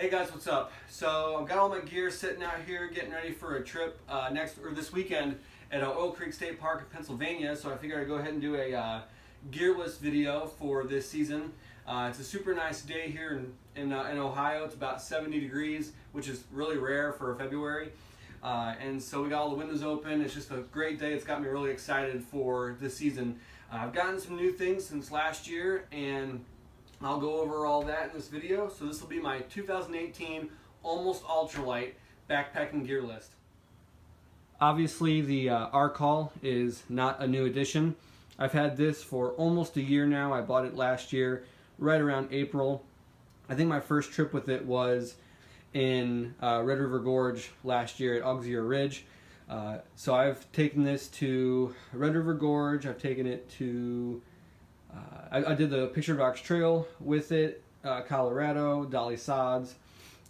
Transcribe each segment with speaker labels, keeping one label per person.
Speaker 1: Hey guys, what's up? So I've got all my gear sitting out here getting ready for a trip this weekend at Oak Creek State Park in Pennsylvania. So I figured I'd go ahead and do a gear list video for this season. It's a super nice day here in Ohio. It's about 70 degrees, which is really rare for February. And so we got all the windows open. It's just a great day. It's got me really excited for this season. I've gotten some new things since last year, and I'll go over all that in this video. So this will be my 2018 almost ultralight backpacking gear list. Obviously the R-Call is not a new addition. I've had this for almost a year now. I bought it last year, right around April. I think my first trip with it was in Red River Gorge last year at Auxerre Ridge. So I've taken this to Red River Gorge. I've taken it to I did the Picture Box Trail with it, Colorado, Dolly Sods,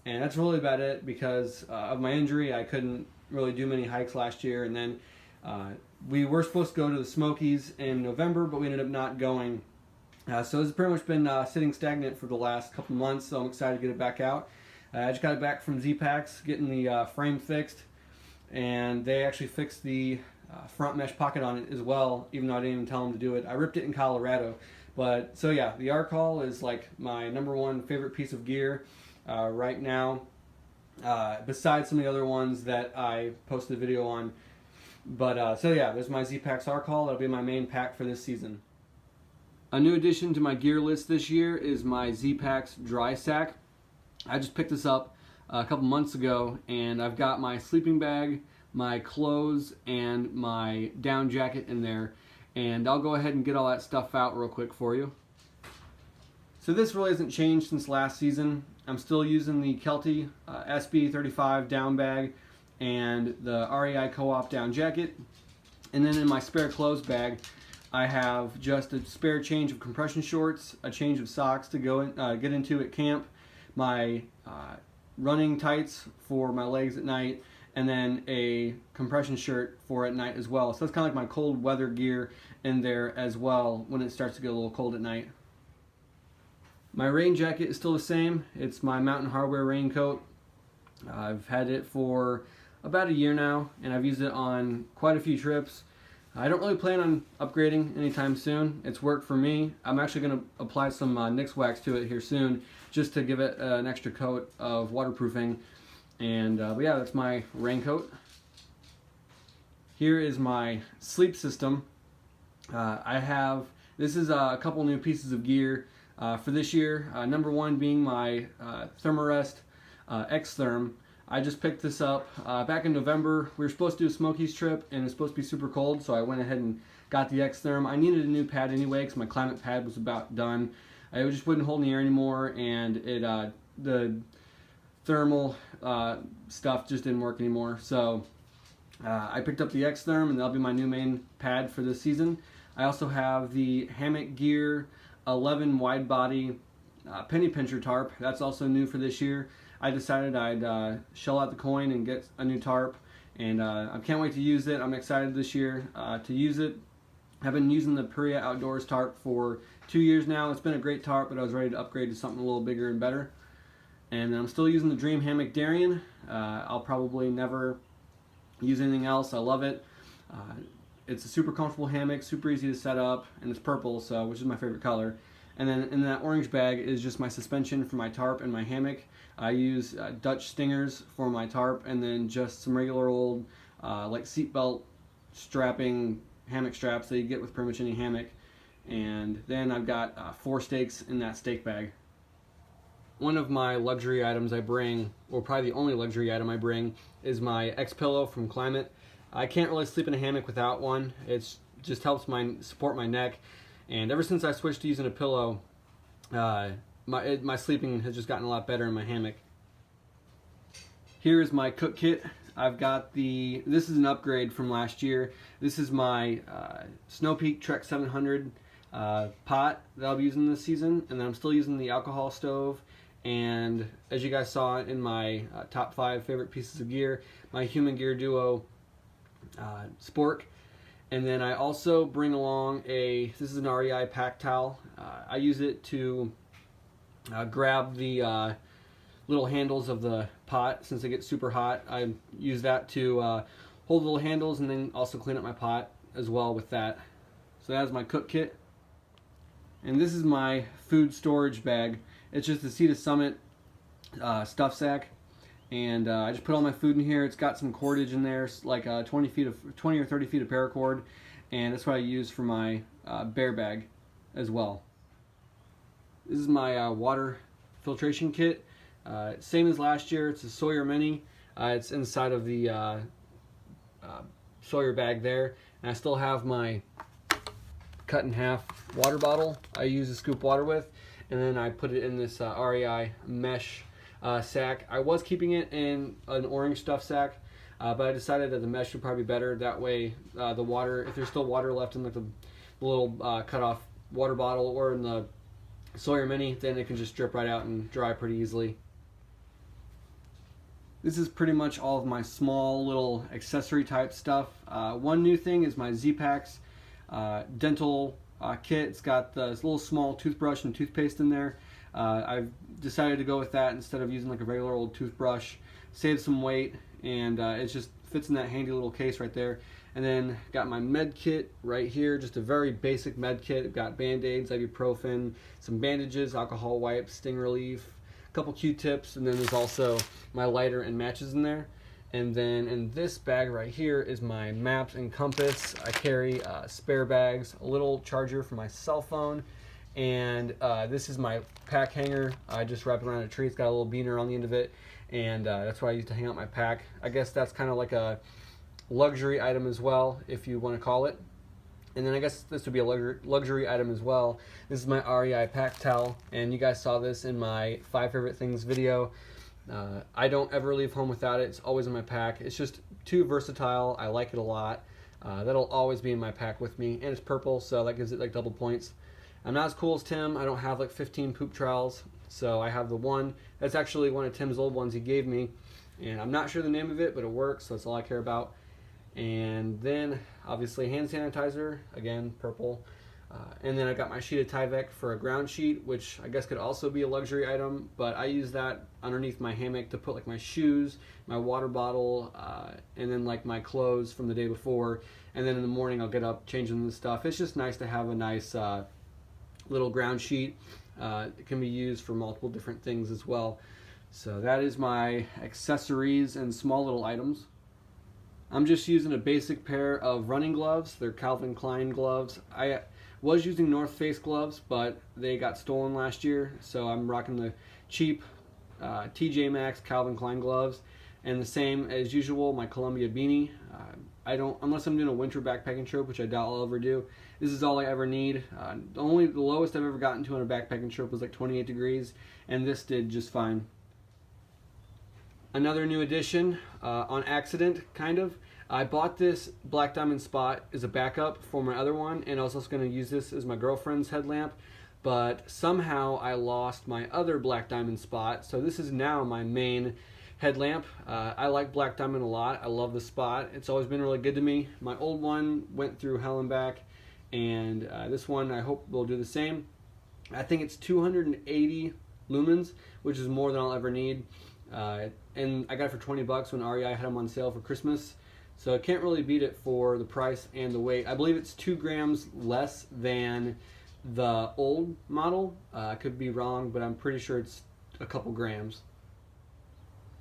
Speaker 1: and that's really about it because of my injury. I couldn't really do many hikes last year, and then we were supposed to go to the Smokies in November, but we ended up not going. So it's pretty much been sitting stagnant for the last couple months, so I'm excited to get it back out. I just got it back from Zpacks, getting the frame fixed, and they actually fixed the front mesh pocket on it as well, even though I didn't even tell them to do it. I ripped it in Colorado. But so yeah, the R-Call is like my #1 favorite piece of gear right now, besides some of the other ones that I posted a video on. But so yeah, there's my Zpacks R-Call. That'll be my main pack for this season. A new addition to my gear list this year is my Zpacks Dry Sack. I just picked this up a couple months ago, and I've got my sleeping bag, my clothes, and my down jacket in there. And I'll go ahead and get all that stuff out real quick for you. So this really hasn't changed since last season. I'm still using the Kelty SB35 down bag and the REI Co-op down jacket. And then in my spare clothes bag, I have just a spare change of compression shorts, a change of socks to go get into at camp, my running tights for my legs at night, and then a compression shirt for at night as well. So that's kind of like my cold weather gear in there as well when it starts to get a little cold at night. My rain jacket is still the same. It's my Mountain Hardwear raincoat. I've had it for about a year now, and I've used it on quite a few trips. I don't really plan on upgrading anytime soon. It's worked for me. I'm actually going to apply some Nix wax to it here soon just to give it an extra coat of waterproofing. And but yeah, that's my raincoat. Here is my sleep system. This is a couple new pieces of gear for this year. #1 being my Thermarest X-Therm. I just picked this up back in November. We were supposed to do a Smokies trip, and it's supposed to be super cold, so I went ahead and got the X-Therm. I needed a new pad anyway because my climate pad was about done. It just wouldn't hold in the air anymore, and the thermal stuff just didn't work anymore. So I picked up the X-Therm, and that'll be my new main pad for this season. I also have the Hammock Gear 11 wide body penny pincher tarp. That's also new for this year. I decided I'd shell out the coin and get a new tarp, and I can't wait to use it. I'm excited this year to use it. I've been using the Perea Outdoors tarp for 2 years now. It's been a great tarp, but I was ready to upgrade to something a little bigger and better. And I'm still using the Dream Hammock Darien. I'll probably never use anything else. I love it. It's a super comfortable hammock, super easy to set up, and it's purple, so which is my favorite color. And then in that orange bag is just my suspension for my tarp and my hammock. I use Dutch Stingers for my tarp, and then just some regular old like seatbelt strapping hammock straps that you get with pretty much any hammock. And then I've got 4 stakes in that stake bag. One of my luxury items I bring, or probably the only luxury item I bring, is my X-Pillow from Climate. I can't really sleep in a hammock without one. It just helps support my neck. And ever since I switched to using a pillow, my sleeping has just gotten a lot better in my hammock. Here is my cook kit. I've got this is an upgrade from last year. This is my Snow Peak Trek 700 pot that I'll be using this season, and then I'm still using the alcohol stove. And as you guys saw in my top 5 favorite pieces of gear, my Human Gear Duo spork. And then I also bring along this is an REI pack towel. I use it to grab the little handles of the pot. Since it gets super hot, I use that to hold the little handles, and then also clean up my pot as well with that. So that is my cook kit. And this is my food storage bag. It's just the Sea to Summit stuff sack. And I just put all my food in here. It's got some cordage in there, like 20 or 30 feet of paracord, and that's what I use for my bear bag as well. This is my water filtration kit. Same as last year. It's a Sawyer Mini. It's inside of the Sawyer bag there, and I still have my cut in half water bottle I use to scoop water with, and then I put it in this REI mesh sack. I was keeping it in an orange stuff sack, but I decided that the mesh would probably be better. That way the water, if there's still water left in like the little cut off water bottle or in the Sawyer Mini, then it can just drip right out and dry pretty easily. This is pretty much all of my small little accessory type stuff. One new thing is my Zpacks dental kit. It's got this little small toothbrush and toothpaste in there. I've decided to go with that instead of using like a regular old toothbrush. Saves some weight, and it just fits in that handy little case right there. And then got my med kit right here, just a very basic med kit. I've got band-aids, ibuprofen, some bandages, alcohol wipes, sting relief, a couple Q-tips, and then there's also my lighter and matches in there. And then in this bag right here is my maps and compass. I carry spare bags, a little charger for my cell phone, and this is my pack hanger. I just wrap it around a tree. It's got a little beaner on the end of it, and that's what I use to hang out my pack. I guess that's kind of like a luxury item as well, if you want to call it. And then I guess this would be a luxury item as well. This is my REI pack towel, and you guys saw this in my 5 favorite things video. I don't ever leave home without it. It's always in my pack. It's just too versatile. I like it a lot. That'll always be in my pack with me, and it's purple, so that gives it like double points. I'm not as cool as Tim. I don't have like 15 poop trowels, so I have the one. That's actually one of Tim's old ones he gave me, and I'm not sure the name of it, but it works, so that's all I care about. And then obviously hand sanitizer, again purple. And then I got my sheet of Tyvek for a ground sheet, which I guess could also be a luxury item, but I use that underneath my hammock to put like my shoes, my water bottle, and then like my clothes from the day before. And then in the morning I'll get up, change them the stuff. It's just nice to have a nice little ground sheet. It can be used for multiple different things as well. So that is my accessories and small little items. I'm just using a basic pair of running gloves. They're Calvin Klein gloves. I was using North Face gloves, but they got stolen last year, so I'm rocking the cheap TJ Maxx Calvin Klein gloves. And the same as usual, my Columbia beanie. I don't, unless I'm doing a winter backpacking trip, which I doubt I'll ever do. This is all I ever need. The lowest I've ever gotten to on a backpacking trip was like 28 degrees, and this did just fine. Another new addition, on accident, kind of. I bought this Black Diamond Spot as a backup for my other one, and I was also going to use this as my girlfriend's headlamp, but somehow I lost my other Black Diamond Spot, so this is now my main headlamp. I like Black Diamond a lot. I love the Spot. It's always been really good to me. My old one went through hell and back, and this one I hope will do the same. I think it's 280 lumens, which is more than I'll ever need. And I got it for 20 bucks when REI had them on sale for Christmas. So I can't really beat it for the price and the weight. I believe it's 2 grams less than the old model. I could be wrong, but I'm pretty sure it's a couple grams.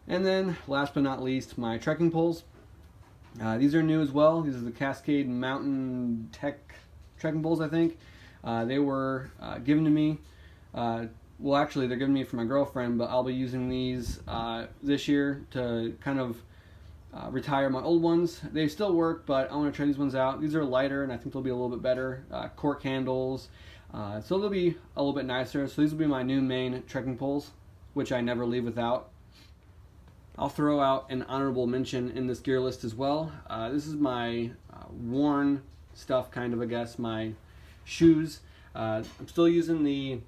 Speaker 1: And then, last but not least, my trekking poles. These are new as well. These are the Cascade Mountain Tech trekking poles, I think. They were given to me. Well, actually, they're giving me for my girlfriend, but I'll be using these this year to kind of retire my old ones. They still work, but I want to try these ones out. These are lighter, and I think they'll be a little bit better. Cork handles, so they'll be a little bit nicer. So these will be my new main trekking poles, which I never leave without. I'll throw out an honorable mention in this gear list as well. This is my worn stuff, kind of, I guess, my shoes. I'm still using the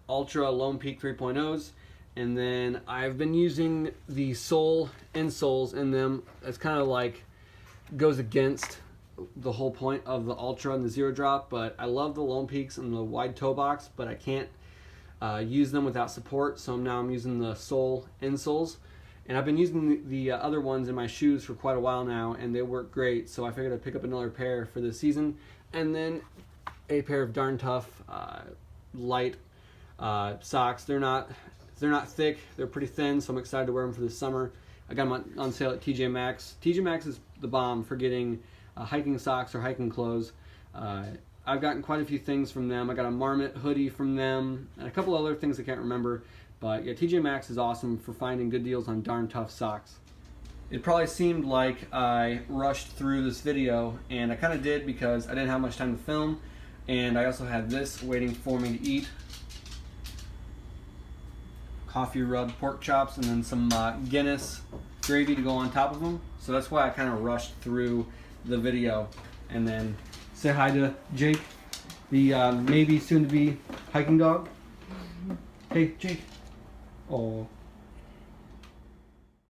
Speaker 1: Ultra Lone Peak 3.0s, and then I've been using the sole insoles in them. It's kind of like goes against the whole point of the Ultra and the Zero Drop, but I love the Lone Peaks and the wide toe box, but I can't use them without support, so now I'm using the sole insoles. And I've been using the other ones in my shoes for quite a while now, and they work great, so I figured I'd pick up another pair for this season. And then a pair of Darn Tough light socks. They're not thick, they're pretty thin, so I'm excited to wear them for this summer. I got them on sale at TJ Maxx. TJ Maxx is the bomb for getting hiking socks or hiking clothes. I've gotten quite a few things from them. I got a Marmot hoodie from them, and a couple other things I can't remember. But yeah, TJ Maxx is awesome for finding good deals on Darn Tough socks. It probably seemed like I rushed through this video, and I kind of did because I didn't have much time to film, and I also had this waiting for me to eat. Coffee rubbed pork chops, and then some Guinness gravy to go on top of them. So that's why I kind of rushed through the video. And then say hi to Jake, the maybe soon to be hiking dog. Hey, Jake. Oh.